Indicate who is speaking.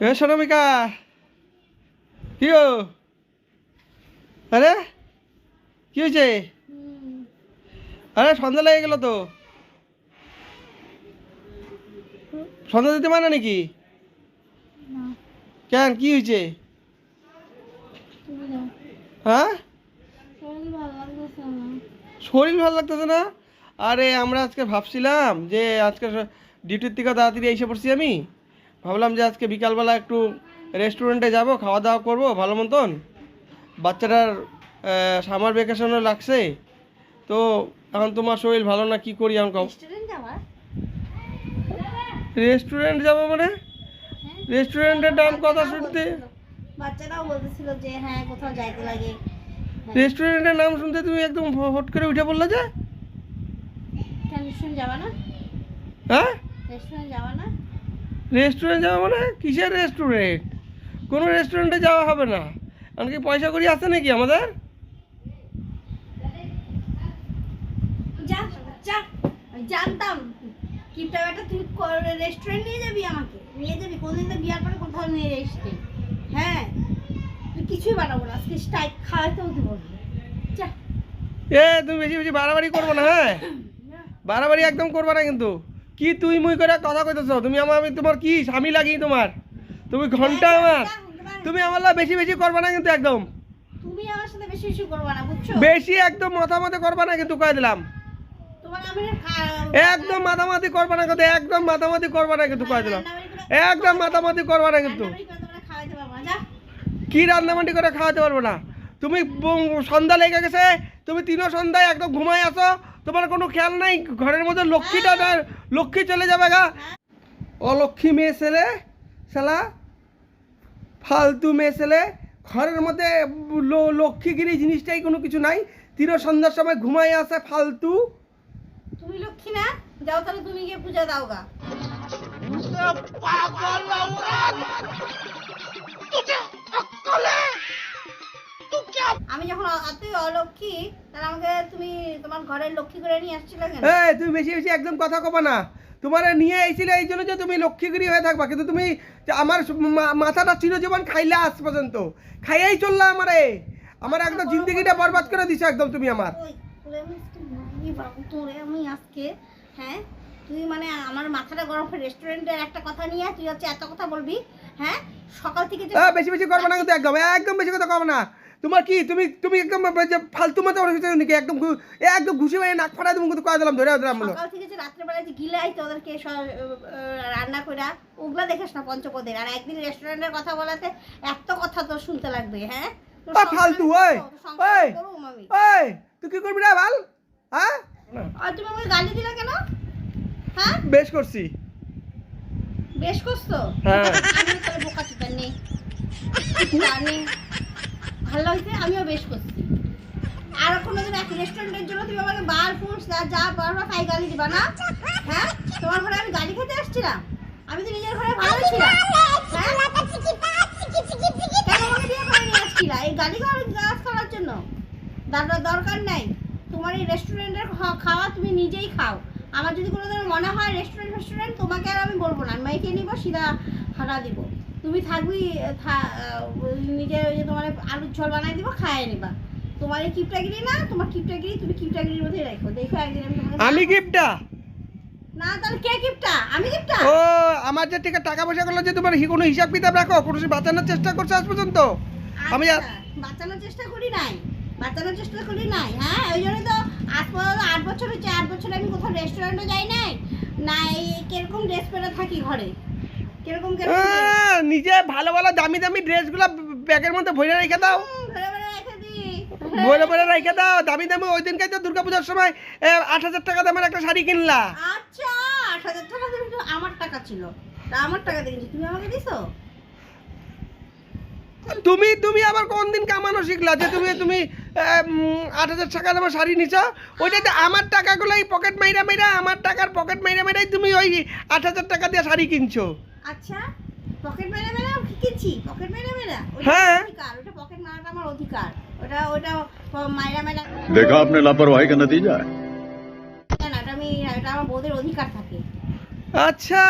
Speaker 1: এ সোনামিকা, কি গো? আরে কি হয়েছে? আরে সন্ধ্যা লেগে গেল তো। সন্ধ্যা দিতে মানে নাকি? কেন, কি হয়েছে? হ্যাঁ, শরীর ভালো লাগতেছে না? আরে আমরা আজকে ভাবছিলাম যে আজকে ডিউটির থেকে তাড়াতাড়ি এসে পড়ছি আমি। ভাবলাম যে আজকে বিকালবেলা একটু রেস্টুরেন্টে যাব, খাওয়া দাওয়া করবো ভালো মতন। বাচ্চাটার সামার ভ্যাকেশনও লাগছে তো। এখন তোমার শরীর ভালো না, কি করি এখন কও? রেস্টুরেন্ট যাবো মানে? রেস্টুরেন্টের নাম কথা শুনতে,
Speaker 2: বাচ্চারাও বলতেছিল যে হ্যাঁ কোথাও যাইতে লাগে।
Speaker 1: রেস্টুরেন্টের নাম শুনতে তুমি একদম হট করে উঠে পড়লে যে।
Speaker 2: কেন রেস্টুরেন্ট যাবা না?
Speaker 1: হ্যাঁ,
Speaker 2: রেস্টুরেন্ট যাবা না?
Speaker 1: রেস্টুরেন্ট যাওয়া মানে কিসের রেস্টুরেন্ট? কোনো রেস্টুরেন্টে যাওয়া হবে না। এমনকি পয়সা করি আছে নাকি আমাদের?
Speaker 2: যা যা, আমি জানতাম কিপটা বেটা তুই রেস্টুরেন্ট নিয়ে যাবি, আমাকে নিয়ে যাবি। কোনদিন তো বিয়ার পরে কোথাও নিয়ে এসছি। হ্যাঁ, তুই কিছুই বানাবো না আজকে, স্টাইক খাওয়াতেও দিব না। যা
Speaker 1: তুমি বেশি বেশি বাড়াবাড়ি করবো না, হ্যাঁ? বাড়াবাড়ি একদম করবে না কিন্তু। কি তুই মুই করে কথা কইতেছো? তুমি আমি তোমার কি স্বামী লাগি তোমার? তুমি ঘন্টা আমার। তুমি আমার বেশি বেশি করবে না কিন্তু একদম।
Speaker 2: তুমি আমার সাথে বেশি বেশি করবা না, বুঝছো?
Speaker 1: বেশি একদম মাথামাতি করবে না কিন্তু, কয়ে দিলাম।
Speaker 2: তোমার আমি
Speaker 1: একদম মাথামাতি করবে না কিন্তু, একদম মাথামাতি করবে না কিন্তু, কয়ে দিলাম। একদম মাথামাতি করবে না কিন্তু।
Speaker 2: খাওয়াইতে পারবো না। যা
Speaker 1: কি রান্নাবান্টি করে খাওয়াতে পারবো না? তুমি সন্ধ্যা লেগে গেছে, তুমি তিনও সন্ধ্যায় একদম ঘুমাই আসো, তোমার কোনো খেয়াল নাই। ঘরের মধ্যে লক্ষ্মীটা না, লক্ষ্মী চলে যাবে গা। অলক্ষ্মী মেয়ে ছেলে, শালা ফালতু মেয়ে ছেলে। ঘরের মধ্যে লক্ষ্মীগিরি জিনিসটাই কোনো কিছু নাই। তিনও সন্ধ্যার সময় ঘুমাই আসে ফালতু।
Speaker 2: তুমি লক্ষ্মী না? যাও তাহলে তুমি গিয়ে পূজা দাও গা। আমি যখন তুই অলক্ষ্মী, তাহলে আমাকে তুমি তোমার ঘরের লক্ষ্মী করে নিয়ে আসছিলে কেন?
Speaker 1: তুমি বেশি বেশি একদম কথা কবা না। তোমার নিয়ে এসেছিলে এই জন্য যে তুমি লক্ষ্মীগিরি হয়ে থাকবা, কিন্তু তুমি আমার মাথাটা চিরজীবন খাইলে আজ পর্যন্ত খাইয়াই চললা আমারে। আমার একদম জিন্দগিটা বরবাদ করে দিছো একদম তুমি আমার।
Speaker 2: আমি আজকে, হ্যাঁ তুই মানে আমার মাথাটা গরম করে রেস্টুরেন্টের একটা কথা নিয়ে তুই হচ্ছে এত কথা বলবি? হ্যাঁ, সকাল থেকে
Speaker 1: বেশি বেশি করবে না কিন্তু, একদম একদম বেশি কথা কবে না। তোমার কি তুমি তুমি একদম ফালতু মাথা নাকি? একদম একদম ঘুষি মেরে নাক ফাটাই তুমি কিন্তু কয়ে দিলাম, ধরে দিলাম।
Speaker 2: সকাল থেকে যে রাত্রেবেলা যে গিলাই তোদেরকে রান্না করে ওগুলা দেখিস না পঞ্চপদের, আর একদিন রেস্টুরেন্টের কথা বলাতে এত কথা তোর শুনতে লাগবে? হ্যাঁ
Speaker 1: ফালতু। ওই ওই ওই, তুই কি করবি রে ভাল? হ্যাঁ,
Speaker 2: আর তুমি আমাকে গালি দিলা কেন? হ্যাঁ,
Speaker 1: বেশ করছি।
Speaker 2: বেশ করছো?
Speaker 1: হ্যাঁ,
Speaker 2: আমি তাহলে বোকা চিন্তা নেই, জানি ভালো লাগছে, আমিও বেশ করছি। আর কোনোদিন এক রেস্টুরেন্টের জন্য তুমি আমাকে বার ফুস যা পারবা তাই গালি দিবা না? হ্যাঁ, তোমার ঘরে আমি গালি খেতে আসছিলাম? আমি তো নিজের ঘরে ভালো ছিলাম। কেন আমাকে বিয়ে করে নিয়ে আসছিলা এই গালি গাছ করার জন্য? দরকার নাই তোমার এই রেস্টুরেন্টের খাওয়া, তুমি নিজেই খাও। আমার যদি কোনোদিন মনে হয় রেস্টুরেন্ট তোমাকে আর আমি বলবো না, আমি মাইকে নিব, সিধা হাঁটা দিব। তুমি থাকবি নিজে ওই যে তোমার আলুর ঝোল বানাই দিব, খাইয়ে নিবা। তোমার এই কিপটাগিরি না, তোমার কিপটাগিরি তুমি কিপটাগিরির মধ্যে রাখো। দেখো একদিন
Speaker 1: আমি গিফটটা
Speaker 2: না, তাহলে কে কিপটা? আমি কিপটা?
Speaker 1: ও আমার যে টাকা পয়সা গুলো যে তোমার কোনো হিসাব কিতাব রাখো, কোনো বাঁচানোর চেষ্টা করছো আজ পর্যন্ত? আমি
Speaker 2: বাঁচানোর চেষ্টা করি নাই, বাঁচানোর চেষ্টা করি নাই। হ্যাঁ, ওই জন্য তো 8 বছর হচ্ছে, 8 বছরে আমি কোথাও রেস্টুরেন্টে যাই নাই না। এই কিরকম ড্রেস পরে থাকি ঘরে, কিরকম
Speaker 1: নিজে ভালো ভালো দামি দামি ড্রেসগুলো ব্যাগের মধ্যে ভরে রেখে দাও,
Speaker 2: ঘরে ঘরে রেখে দিই।
Speaker 1: ভরে ভরে রেখে দাও দামি দামি। ওই দিনকে তো দুর্গাপূজার সময় 8,000 টাকা দামের একটা শাড়ি কিনলা।
Speaker 2: আচ্ছা, 8,000 টাকা দিয়ে আমার টাকা ছিল, তা আমার টাকা দিয়ে তুমি আমাকে দিছো?
Speaker 1: তুমি আবার কোন দিন কামানো শিখলা যে তুমি 8,000 টাকা দামের শাড়ি নিছো? ওইটাতে আমার টাকাগুলোই পকেট মাইরা মাইরা, আমার টাকার পকেট মাইরা মাইরাই তুমি ওই 8,000 টাকা দিয়ে শাড়ি কিনছো।
Speaker 2: আচ্ছা, পকেট মেরা মেরা কিনছি? পকেট মেরা মেরা?
Speaker 1: হ্যাঁ,
Speaker 2: ওটা পকেট মারাটা আমার অধিকার। ওটা মাইরা মেরা
Speaker 3: देखा आपने लापरवाही का नतीजा है।
Speaker 2: না, এটা আমার বউদের অধিকার থাকে।
Speaker 1: আচ্ছা।